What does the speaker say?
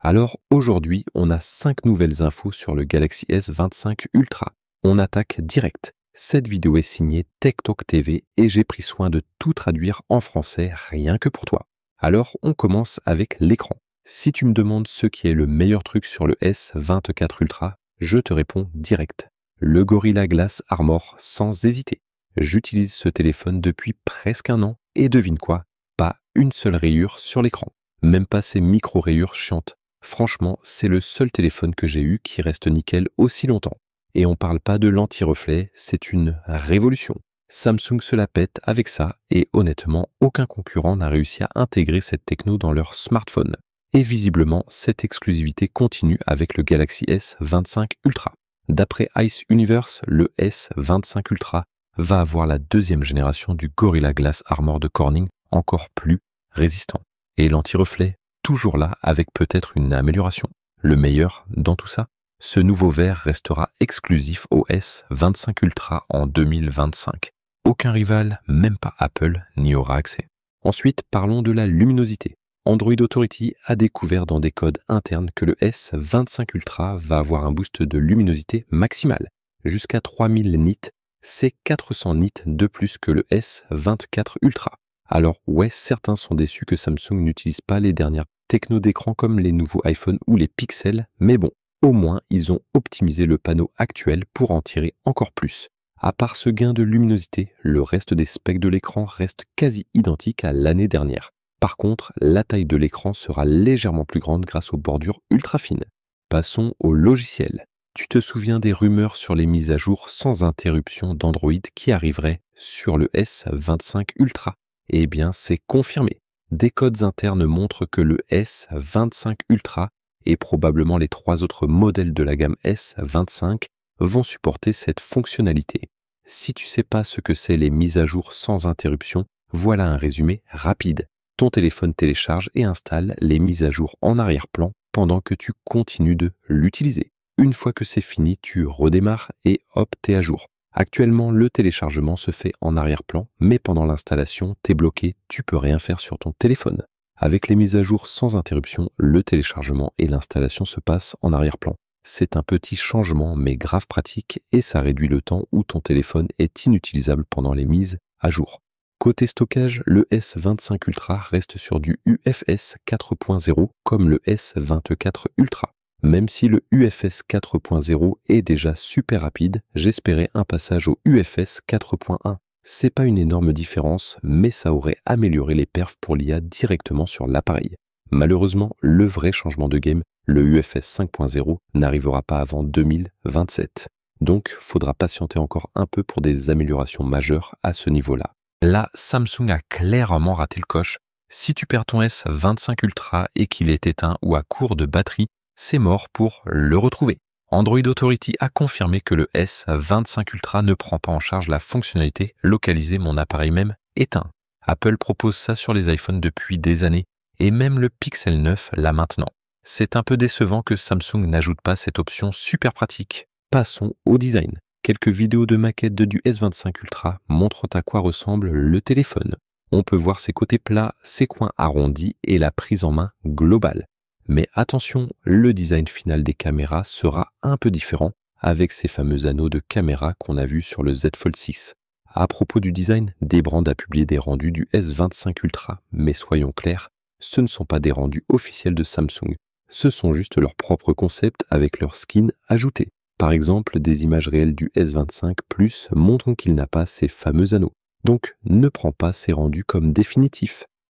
Alors aujourd'hui, on a 5 nouvelles infos sur le Galaxy S25 Ultra. On attaque direct. Cette vidéo est signée Tech Talk TV et j'ai pris soin de tout traduire en français rien que pour toi. Alors on commence avec l'écran. Si tu me demandes ce qui est le meilleur truc sur le S24 Ultra, je te réponds direct. Le Gorilla Glass Armor sans hésiter. J'utilise ce téléphone depuis presque un an et devine quoi? Pas une seule rayure sur l'écran. Même pas ces micro-rayures chiantes. Franchement, c'est le seul téléphone que j'ai eu qui reste nickel aussi longtemps. Et on parle pas de l'anti-reflet, c'est une révolution. Samsung se la pète avec ça et honnêtement, aucun concurrent n'a réussi à intégrer cette techno dans leur smartphone. Et visiblement, cette exclusivité continue avec le Galaxy S25 Ultra. D'après Ice Universe, le S25 Ultra va avoir la deuxième génération du Gorilla Glass Armor de Corning, encore plus résistant. Et l'anti-reflet, toujours là avec peut-être une amélioration. Le meilleur dans tout ça, ce nouveau verre restera exclusif au S25 Ultra en 2025. Aucun rival, même pas Apple, n'y aura accès. Ensuite, parlons de la luminosité. Android Authority a découvert dans des codes internes que le S25 Ultra va avoir un boost de luminosité maximale, jusqu'à 3000 nits, c'est 400 nits de plus que le S24 Ultra. Alors ouais, certains sont déçus que Samsung n'utilise pas les dernières technos d'écran comme les nouveaux iPhone ou les Pixel, mais bon, au moins ils ont optimisé le panneau actuel pour en tirer encore plus. À part ce gain de luminosité, le reste des specs de l'écran reste quasi identique à l'année dernière. Par contre, la taille de l'écran sera légèrement plus grande grâce aux bordures ultra fines. Passons au logiciel. Tu te souviens des rumeurs sur les mises à jour sans interruption d'Android qui arriveraient sur le S25 Ultra? Eh bien, c'est confirmé. Des codes internes montrent que le S25 Ultra et probablement les 3 autres modèles de la gamme S25 vont supporter cette fonctionnalité. Si tu sais pas ce que c'est les mises à jour sans interruption, voilà un résumé rapide. Ton téléphone télécharge et installe les mises à jour en arrière-plan pendant que tu continues de l'utiliser. Une fois que c'est fini, tu redémarres et hop, t'es à jour. Actuellement, le téléchargement se fait en arrière-plan, mais pendant l'installation, t'es bloqué, tu peux rien faire sur ton téléphone. Avec les mises à jour sans interruption, le téléchargement et l'installation se passent en arrière-plan. C'est un petit changement, mais grave pratique, et ça réduit le temps où ton téléphone est inutilisable pendant les mises à jour. Côté stockage, le S25 Ultra reste sur du UFS 4.0 comme le S24 Ultra. Même si le UFS 4.0 est déjà super rapide, j'espérais un passage au UFS 4.1. C'est pas une énorme différence, mais ça aurait amélioré les perfs pour l'IA directement sur l'appareil. Malheureusement, le vrai changement de game, le UFS 5.0, n'arrivera pas avant 2027. Donc, faudra patienter encore un peu pour des améliorations majeures à ce niveau-là. Là, Samsung a clairement raté le coche. Si tu perds ton S25 Ultra et qu'il est éteint ou à court de batterie, c'est mort pour le retrouver. Android Authority a confirmé que le S25 Ultra ne prend pas en charge la fonctionnalité « Localiser mon appareil même éteint ». Apple propose ça sur les iPhones depuis des années et même le Pixel 9 l'a maintenant. C'est un peu décevant que Samsung n'ajoute pas cette option super pratique. Passons au design. Quelques vidéos de maquettes du S25 Ultra montrent à quoi ressemble le téléphone. On peut voir ses côtés plats, ses coins arrondis et la prise en main globale. Mais attention, le design final des caméras sera un peu différent avec ces fameux anneaux de caméra qu'on a vus sur le Z Fold 6. À propos du design, Dbrand a publié des rendus du S25 Ultra, mais soyons clairs, ce ne sont pas des rendus officiels de Samsung. Ce sont juste leurs propres concepts avec leurs skins ajoutés. Par exemple, des images réelles du S25 Plus montrent qu'il n'a pas ces fameux anneaux. Donc, ne prends pas ces rendus comme définitifs.